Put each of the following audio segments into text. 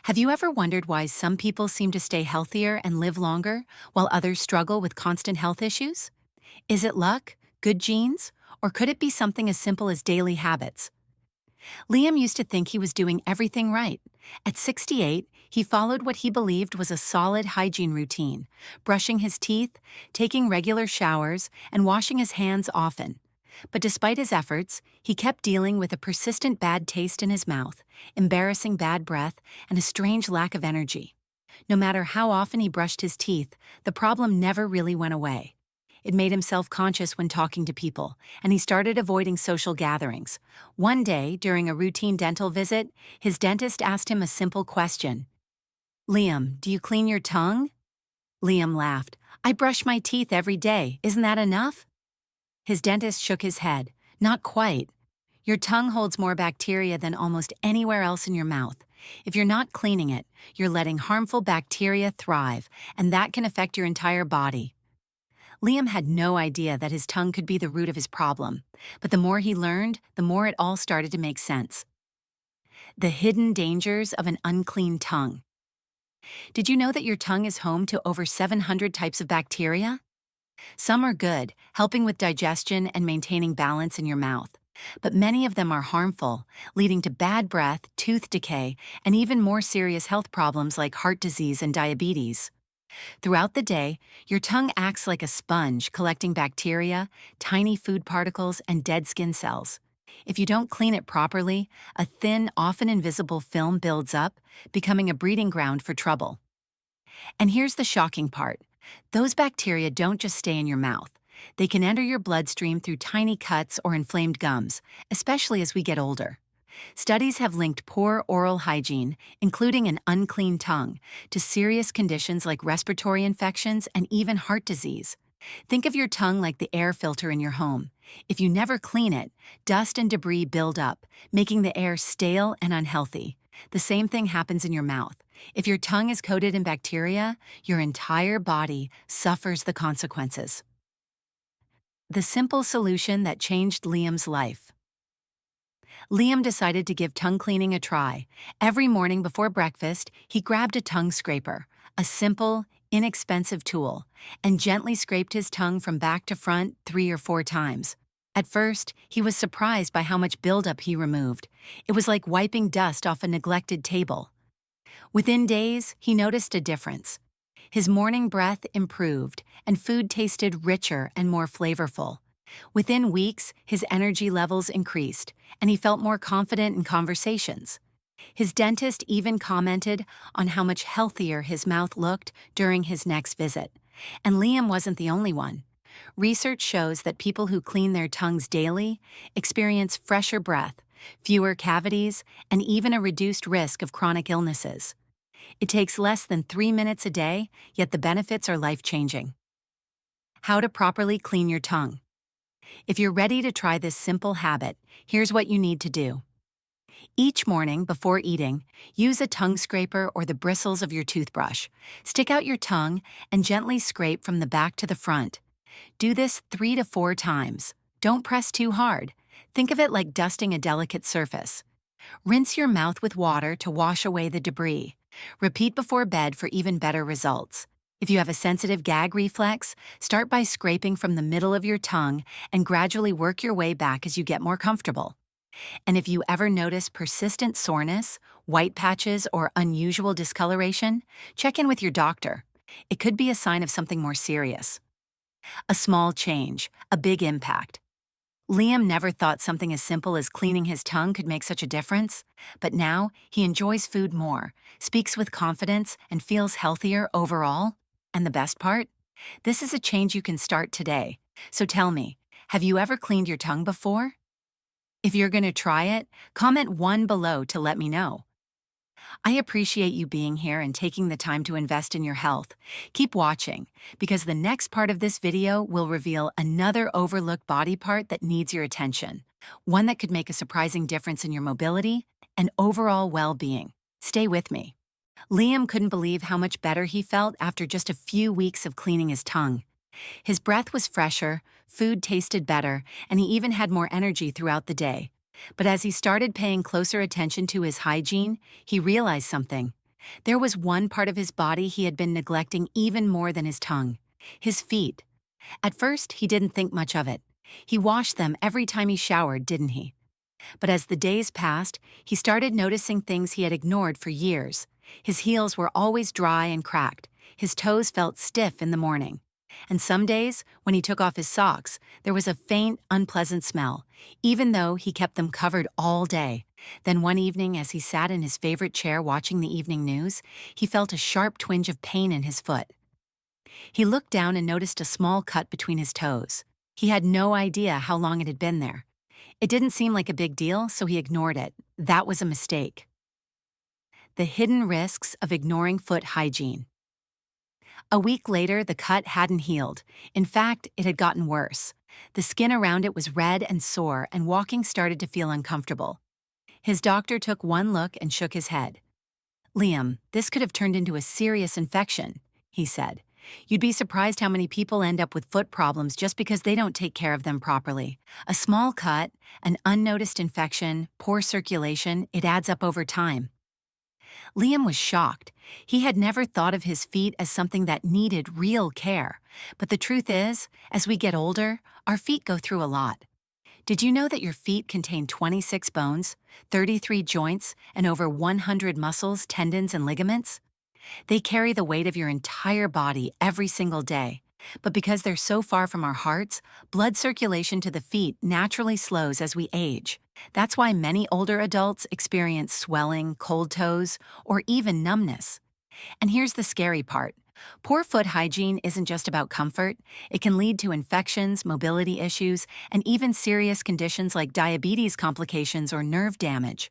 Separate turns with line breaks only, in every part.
Have you ever wondered why some people seem to stay healthier and live longer, while others struggle with constant health issues? Is it luck, good genes, or could it be something as simple as daily habits? Liam used to think he was doing everything right. At 68, he followed what he believed was a solid hygiene routine, brushing his teeth, taking regular showers, and washing his hands often. But despite his efforts, he kept dealing with a persistent bad taste in his mouth, embarrassing bad breath, and a strange lack of energy. No matter how often he brushed his teeth, the problem never really went away. It made him self-conscious when talking to people, and he started avoiding social gatherings. One day, during a routine dental visit, his dentist asked him a simple question. "Liam, do you clean your tongue?" Liam laughed. "I brush my teeth every day. Isn't that enough?" His dentist shook his head. "Not quite. Your tongue holds more bacteria than almost anywhere else in your mouth. If you're not cleaning it, you're letting harmful bacteria thrive, and that can affect your entire body." Liam had no idea that his tongue could be the root of his problem, but the more he learned, the more it all started to make sense. The hidden dangers of an unclean tongue. Did you know that your tongue is home to over 700 types of bacteria? Some are good, helping with digestion and maintaining balance in your mouth. But many of them are harmful, leading to bad breath, tooth decay, and even more serious health problems like heart disease and diabetes. Throughout the day, your tongue acts like a sponge, collecting bacteria, tiny food particles, and dead skin cells. If you don't clean it properly, a thin, often invisible film builds up, becoming a breeding ground for trouble. And here's the shocking part. Those bacteria don't just stay in your mouth. They can enter your bloodstream through tiny cuts or inflamed gums, especially as we get older. Studies have linked poor oral hygiene, including an unclean tongue, to serious conditions like respiratory infections and even heart disease. Think of your tongue like the air filter in your home. If you never clean it, dust and debris build up, making the air stale and unhealthy. The same thing happens in your mouth. If your tongue is coated in bacteria, your entire body suffers the consequences. The simple solution that changed Liam's life. Liam decided to give tongue cleaning a try. Every morning before breakfast, he grabbed a tongue scraper, a simple, inexpensive tool, and gently scraped his tongue from back to front 3 or 4 times. At first, he was surprised by how much buildup he removed. It was like wiping dust off a neglected table. Within days, he noticed a difference. His morning breath improved, and food tasted richer and more flavorful. Within weeks, his energy levels increased, and he felt more confident in conversations. His dentist even commented on how much healthier his mouth looked during his next visit. And Liam wasn't the only one. Research shows that people who clean their tongues daily experience fresher breath, fewer cavities, and even a reduced risk of chronic illnesses. It takes less than 3 minutes a day, yet the benefits are life-changing. How to properly clean your tongue. If you're ready to try this simple habit, here's what you need to do. Each morning before eating, use a tongue scraper or the bristles of your toothbrush. Stick out your tongue and gently scrape from the back to the front. Do this 3 to 4 times. Don't press too hard. Think of it like dusting a delicate surface. Rinse your mouth with water to wash away the debris. Repeat before bed for even better results. If you have a sensitive gag reflex, start by scraping from the middle of your tongue and gradually work your way back as you get more comfortable. And if you ever notice persistent soreness, white patches, or unusual discoloration, check in with your doctor. It could be a sign of something more serious. A small change, a big impact. Liam never thought something as simple as cleaning his tongue could make such a difference, but now he enjoys food more, speaks with confidence, and feels healthier overall. And the best part? This is a change you can start today. So tell me, have you ever cleaned your tongue before? If you're going to try it, comment 1 below to let me know. I appreciate you being here and taking the time to invest in your health. Keep watching, because the next part of this video will reveal another overlooked body part that needs your attention, one that could make a surprising difference in your mobility and overall well-being. Stay with me. Liam couldn't believe how much better he felt after just a few weeks of cleaning his tongue. His breath was fresher, food tasted better, and he even had more energy throughout the day. But as he started paying closer attention to his hygiene, he realized something. There was one part of his body he had been neglecting even more than his tongue: his feet. At first, he didn't think much of it. He washed them every time he showered, didn't he? But as the days passed, he started noticing things he had ignored for years. His heels were always dry and cracked. His toes felt stiff in the morning. And some days, when he took off his socks, there was a faint, unpleasant smell, even though he kept them covered all day. Then one evening, as he sat in his favorite chair watching the evening news, he felt a sharp twinge of pain in his foot. He looked down and noticed a small cut between his toes. He had no idea how long it had been there. It didn't seem like a big deal, so he ignored it. That was a mistake. The hidden risks of ignoring foot hygiene. A week later, the cut hadn't healed. In fact, it had gotten worse. The skin around it was red and sore, and walking started to feel uncomfortable. His doctor took one look and shook his head. "Liam, this could have turned into a serious infection," he said. "You'd be surprised how many people end up with foot problems just because they don't take care of them properly. A small cut, an unnoticed infection, poor circulation, it adds up over time." Liam was shocked. He had never thought of his feet as something that needed real care. But the truth is, as we get older, our feet go through a lot. Did you know that your feet contain 26 bones, 33 joints, and over 100 muscles, tendons, and ligaments? They carry the weight of your entire body every single day. But because they're so far from our hearts, blood circulation to the feet naturally slows as we age. That's why many older adults experience swelling, cold toes, or even numbness. And here's the scary part. Poor foot hygiene isn't just about comfort. It can lead to infections, mobility issues, and even serious conditions like diabetes complications or nerve damage.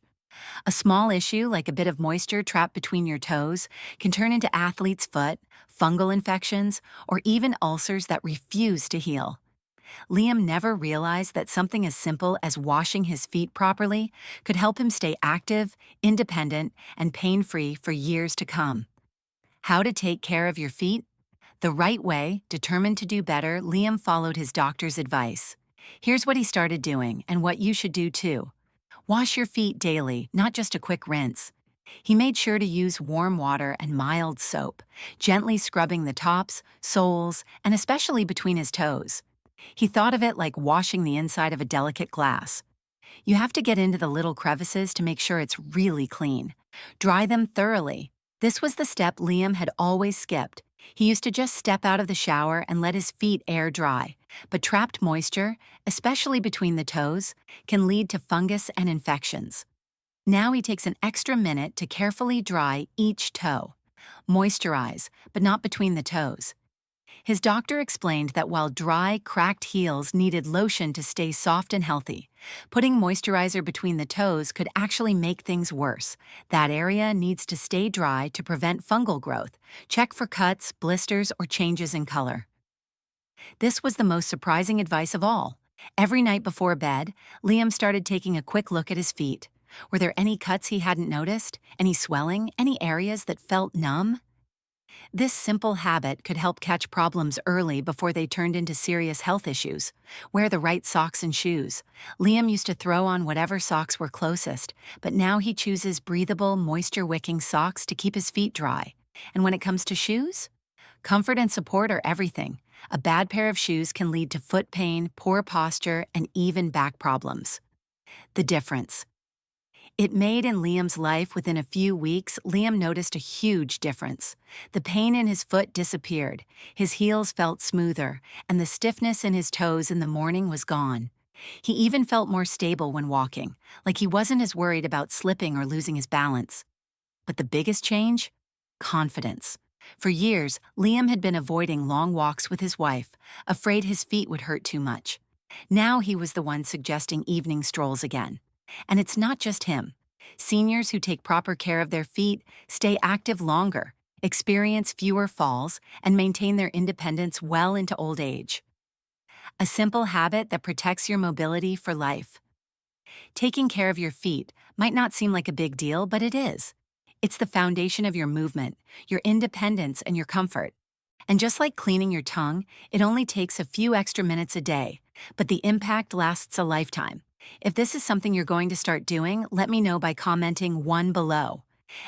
A small issue, like a bit of moisture trapped between your toes, can turn into athlete's foot, fungal infections, or even ulcers that refuse to heal. Liam never realized that something as simple as washing his feet properly could help him stay active, independent, and pain-free for years to come. How to take care of your feet? The right way, determined to do better, Liam followed his doctor's advice. Here's what he started doing, and what you should do too. Wash your feet daily, not just a quick rinse. He made sure to use warm water and mild soap, gently scrubbing the tops, soles, and especially between his toes. He thought of it like washing the inside of a delicate glass. You have to get into the little crevices to make sure it's really clean. Dry them thoroughly. This was the step Liam had always skipped. He used to just step out of the shower and let his feet air dry. But trapped moisture, especially between the toes, can lead to fungus and infections. Now he takes an extra minute to carefully dry each toe. Moisturize, but not between the toes. His doctor explained that while dry, cracked heels needed lotion to stay soft and healthy, putting moisturizer between the toes could actually make things worse. That area needs to stay dry to prevent fungal growth. Check for cuts, blisters, or changes in color. This was the most surprising advice of all. Every night before bed, Liam started taking a quick look at his feet. Were there any cuts he hadn't noticed? Any swelling? Any areas that felt numb? This simple habit could help catch problems early before they turned into serious health issues. Wear the right socks and shoes. Liam used to throw on whatever socks were closest, but now he chooses breathable, moisture-wicking socks to keep his feet dry. And when it comes to shoes? Comfort and support are everything. A bad pair of shoes can lead to foot pain, poor posture, and even back problems. The difference. It made in Liam's life. Within a few weeks, Liam noticed a huge difference. The pain in his foot disappeared, his heels felt smoother, and the stiffness in his toes in the morning was gone. He even felt more stable when walking, like he wasn't as worried about slipping or losing his balance. But the biggest change? Confidence. For years, Liam had been avoiding long walks with his wife, afraid his feet would hurt too much. Now he was the one suggesting evening strolls again. And it's not just him. Seniors who take proper care of their feet stay active longer, experience fewer falls, and maintain their independence well into old age. A simple habit that protects your mobility for life. Taking care of your feet might not seem like a big deal, but it is. It's the foundation of your movement, your independence, and your comfort. And just like cleaning your tongue, it only takes a few extra minutes a day, but the impact lasts a lifetime. If this is something you're going to start doing, let me know by commenting 1 below.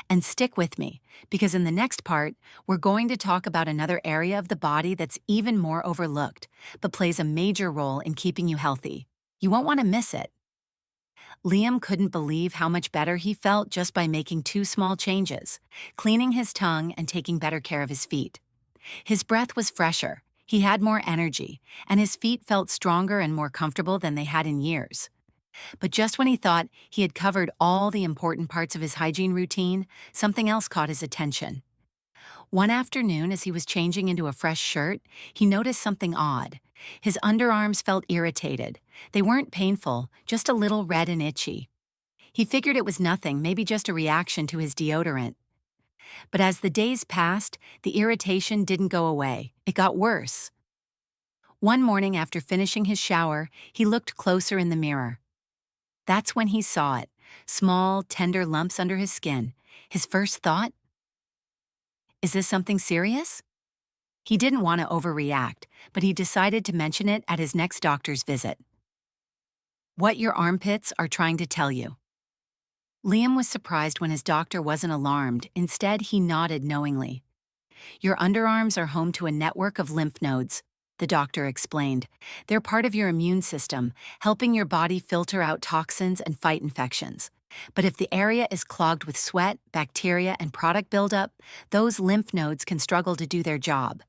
And stick with me, because in the next part, we're going to talk about another area of the body that's even more overlooked, but plays a major role in keeping you healthy. You won't want to miss it. Liam couldn't believe how much better he felt just by making two small changes: cleaning his tongue and taking better care of his feet. His breath was fresher, he had more energy, and his feet felt stronger and more comfortable than they had in years. But just when he thought he had covered all the important parts of his hygiene routine, something else caught his attention. One afternoon, as he was changing into a fresh shirt, he noticed something odd. His underarms felt irritated. They weren't painful, just a little red and itchy. He figured it was nothing, maybe just a reaction to his deodorant. But as the days passed, the irritation didn't go away. It got worse. One morning after finishing his shower, he looked closer in the mirror. That's when he saw it: small, tender lumps under his skin. His first thought: is this something serious? He didn't want to overreact, but he decided to mention it at his next doctor's visit. What your armpits are trying to tell you. Liam was surprised when his doctor wasn't alarmed. Instead, he nodded knowingly. Your underarms are home to a network of lymph nodes, the doctor explained. They're part of your immune system, helping your body filter out toxins and fight infections. But if the area is clogged with sweat, bacteria, and product buildup, those lymph nodes can struggle to do their job.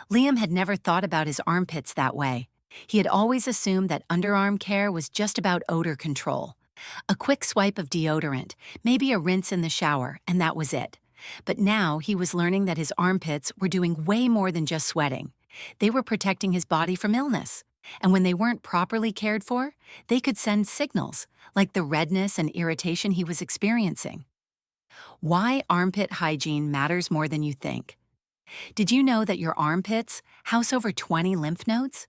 Liam had never thought about his armpits that way. He had always assumed that underarm care was just about odor control. A quick swipe of deodorant, maybe a rinse in the shower, and that was it. But now he was learning that his armpits were doing way more than just sweating. They were protecting his body from illness. And when they weren't properly cared for, they could send signals, like the redness and irritation he was experiencing. Why armpit hygiene matters more than you think. Did you know that your armpits house over 20 lymph nodes?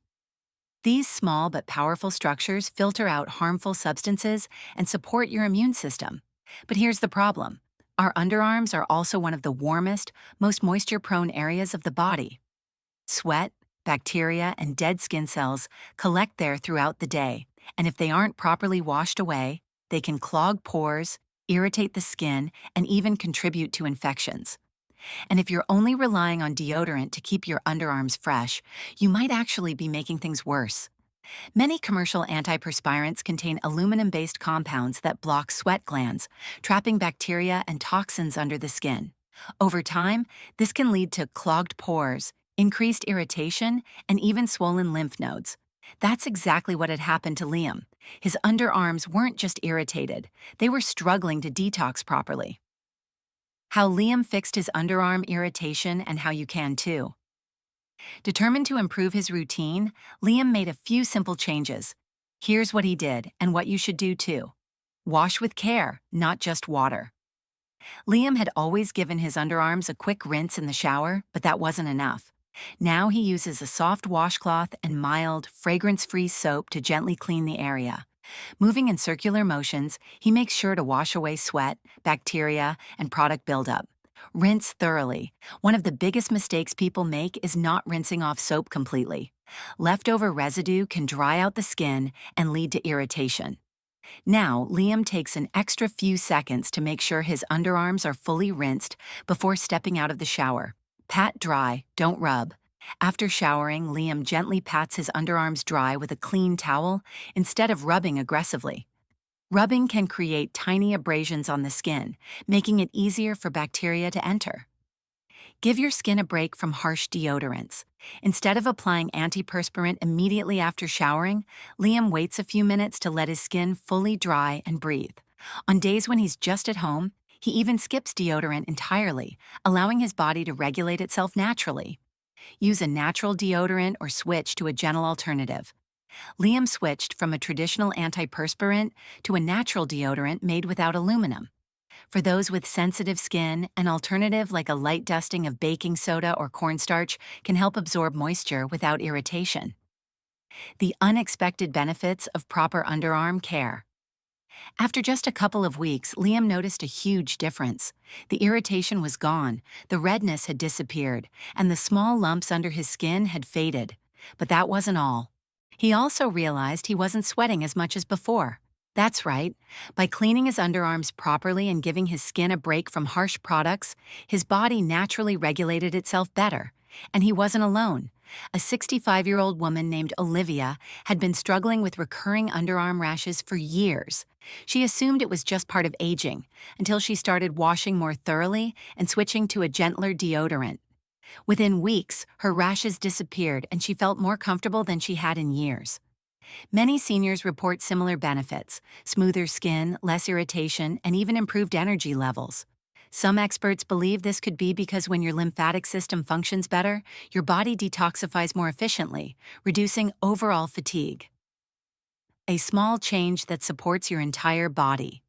These small but powerful structures filter out harmful substances and support your immune system. But here's the problem. Our underarms are also one of the warmest, most moisture-prone areas of the body. Sweat, bacteria, and dead skin cells collect there throughout the day, and if they aren't properly washed away, they can clog pores, irritate the skin, and even contribute to infections. And if you're only relying on deodorant to keep your underarms fresh, you might actually be making things worse. Many commercial antiperspirants contain aluminum-based compounds that block sweat glands, trapping bacteria and toxins under the skin. Over time, this can lead to clogged pores, increased irritation, and even swollen lymph nodes. That's exactly what had happened to Liam. His underarms weren't just irritated, they were struggling to detox properly. How Liam fixed his underarm irritation, and how you can too. Determined to improve his routine, Liam made a few simple changes. Here's what he did, and what you should do too. Wash with care, not just water. Liam had always given his underarms a quick rinse in the shower, but that wasn't enough. Now he uses a soft washcloth and mild, fragrance-free soap to gently clean the area. Moving in circular motions, he makes sure to wash away sweat, bacteria, and product buildup. Rinse thoroughly. One of the biggest mistakes people make is not rinsing off soap completely. Leftover residue can dry out the skin and lead to irritation. Now, Liam takes an extra few seconds to make sure his underarms are fully rinsed before stepping out of the shower. Pat dry, don't rub. After showering, Liam gently pats his underarms dry with a clean towel instead of rubbing aggressively. Rubbing can create tiny abrasions on the skin, making it easier for bacteria to enter. Give your skin a break from harsh deodorants. Instead of applying antiperspirant immediately after showering, Liam waits a few minutes to let his skin fully dry and breathe. On days when he's just at home, he even skips deodorant entirely, allowing his body to regulate itself naturally. Use a natural deodorant or switch to a gentle alternative. Liam switched from a traditional antiperspirant to a natural deodorant made without aluminum. For those with sensitive skin, an alternative like a light dusting of baking soda or cornstarch can help absorb moisture without irritation. The unexpected benefits of proper underarm care. After just a couple of weeks, Liam noticed a huge difference. The irritation was gone, the redness had disappeared, and the small lumps under his skin had faded. But that wasn't all. He also realized he wasn't sweating as much as before. That's right. By cleaning his underarms properly and giving his skin a break from harsh products, his body naturally regulated itself better. And he wasn't alone. A 65-year-old woman named Olivia had been struggling with recurring underarm rashes for years. She assumed it was just part of aging until she started washing more thoroughly and switching to a gentler deodorant. Within weeks, her rashes disappeared and she felt more comfortable than she had in years. Many seniors report similar benefits: smoother skin, less irritation, and even improved energy levels. Some experts believe this could be because when your lymphatic system functions better, your body detoxifies more efficiently, reducing overall fatigue. A small change that supports your entire body.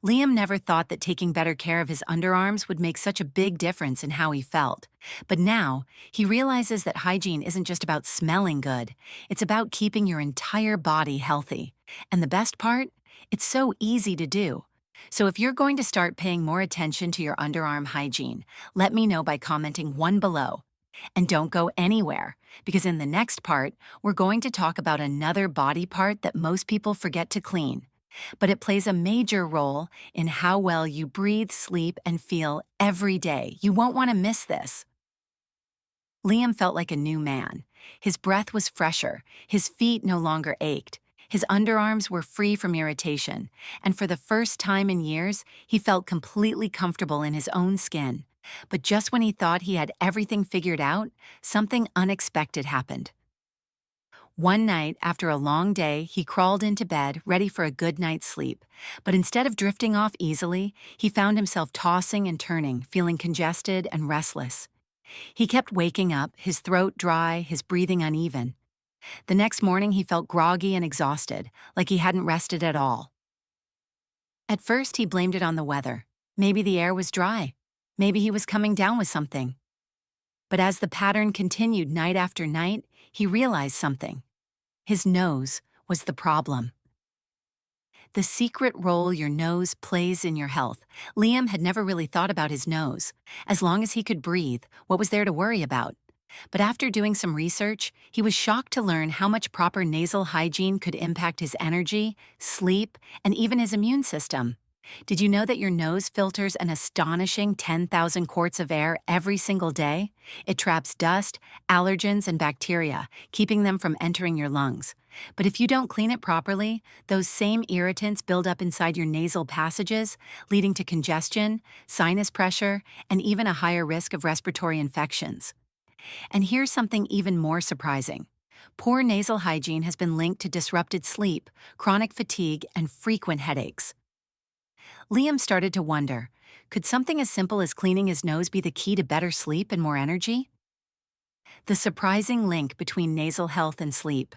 Liam never thought that taking better care of his underarms would make such a big difference in how he felt. But now, he realizes that hygiene isn't just about smelling good, it's about keeping your entire body healthy. And the best part? It's so easy to do. So if you're going to start paying more attention to your underarm hygiene, let me know by commenting one below. And don't go anywhere, because in the next part, we're going to talk about another body part that most people forget to clean, but it plays a major role in how well you breathe, sleep, and feel every day. You won't want to miss this. Liam felt like a new man. His breath was fresher, his feet no longer ached, his underarms were free from irritation, and for the first time in years, he felt completely comfortable in his own skin. But just when he thought he had everything figured out, something unexpected happened. One night, after a long day, he crawled into bed, ready for a good night's sleep. But instead of drifting off easily, he found himself tossing and turning, feeling congested and restless. He kept waking up, his throat dry, his breathing uneven. The next morning, he felt groggy and exhausted, like he hadn't rested at all. At first, he blamed it on the weather. Maybe the air was dry. Maybe he was coming down with something. But as the pattern continued night after night, he realized something. His nose was the problem. The secret role your nose plays in your health. Liam had never really thought about his nose. As long as he could breathe, what was there to worry about? But after doing some research, he was shocked to learn how much proper nasal hygiene could impact his energy, sleep, and even his immune system. Did you know that your nose filters an astonishing 10,000 quarts of air every single day? It traps dust, allergens, and bacteria, keeping them from entering your lungs. But if you don't clean it properly, those same irritants build up inside your nasal passages, leading to congestion, sinus pressure, and even a higher risk of respiratory infections. And here's something even more surprising. Poor nasal hygiene has been linked to disrupted sleep, chronic fatigue, and frequent headaches. Liam started to wonder, could something as simple as cleaning his nose be the key to better sleep and more energy? The surprising link between nasal health and sleep.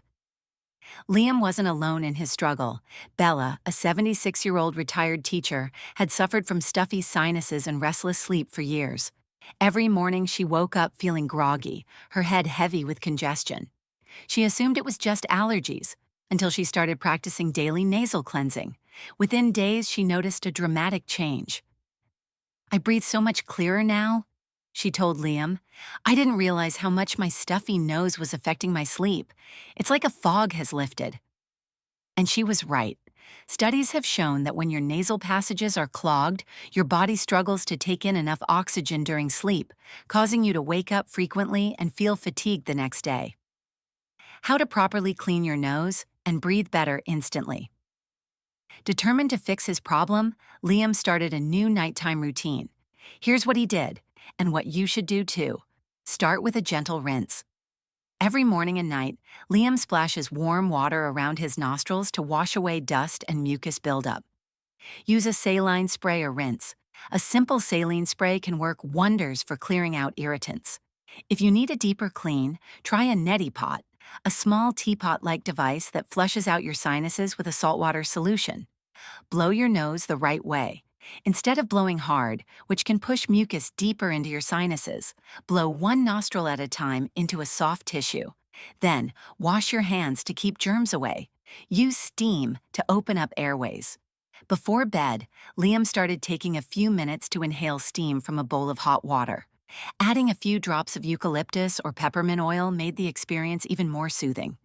Liam wasn't alone in his struggle. Bella, a 76-year-old retired teacher, had suffered from stuffy sinuses and restless sleep for years. Every morning she woke up feeling groggy, her head heavy with congestion. She assumed it was just allergies, until she started practicing daily nasal cleansing. Within days, she noticed a dramatic change. "I breathe so much clearer now," she told Liam. "I didn't realize how much my stuffy nose was affecting my sleep. It's like a fog has lifted." And she was right. Studies have shown that when your nasal passages are clogged, your body struggles to take in enough oxygen during sleep, causing you to wake up frequently and feel fatigued the next day. How to properly clean your nose and breathe better instantly. Determined to fix his problem, Liam started a new nighttime routine. Here's what he did, and what you should do too. Start with a gentle rinse. Every morning and night, Liam splashes warm water around his nostrils to wash away dust and mucus buildup. Use a saline spray or rinse. A simple saline spray can work wonders for clearing out irritants. If you need a deeper clean, try a neti pot, a small teapot-like device that flushes out your sinuses with a saltwater solution. Blow your nose the right way. Instead of blowing hard, which can push mucus deeper into your sinuses, blow one nostril at a time into a soft tissue. Then, wash your hands to keep germs away. Use steam to open up airways. Before bed, Liam started taking a few minutes to inhale steam from a bowl of hot water. Adding a few drops of eucalyptus or peppermint oil made the experience even more soothing.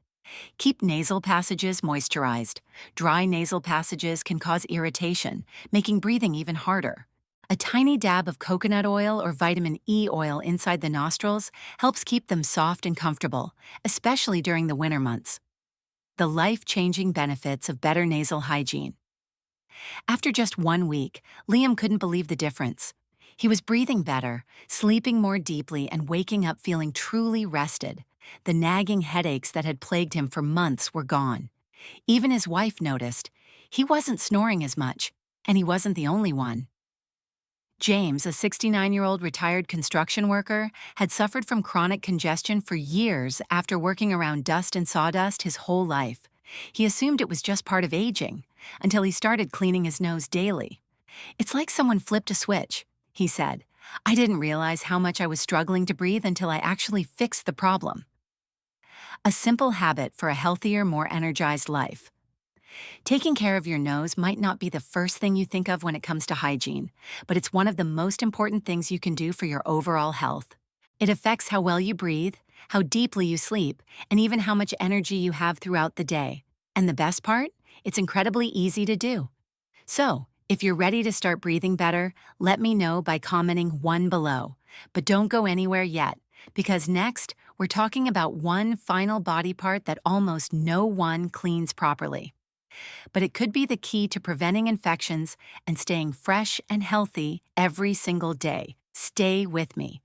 Keep nasal passages moisturized. Dry nasal passages can cause irritation, making breathing even harder. A tiny dab of coconut oil or vitamin E oil inside the nostrils helps keep them soft and comfortable, especially during the winter months. The life-changing benefits of better nasal hygiene. After just 1 week, Liam couldn't believe the difference. He was breathing better, sleeping more deeply, and waking up feeling truly rested. The nagging headaches that had plagued him for months were gone. Even his wife noticed. He wasn't snoring as much, and he wasn't the only one. James, a 69-year-old retired construction worker, had suffered from chronic congestion for years after working around dust and sawdust his whole life. He assumed it was just part of aging, until he started cleaning his nose daily. "It's like someone flipped a switch," he said. "I didn't realize how much I was struggling to breathe until I actually fixed the problem." A simple habit for a healthier, more energized life. Taking care of your nose might not be the first thing you think of when it comes to hygiene, but it's one of the most important things you can do for your overall health. It affects how well you breathe, how deeply you sleep, and even how much energy you have throughout the day. And the best part? It's incredibly easy to do. So, if you're ready to start breathing better, let me know by commenting 1 below. But don't go anywhere yet, because next, we're talking about one final body part that almost no one cleans properly. But it could be the key to preventing infections and staying fresh and healthy every single day. Stay with me.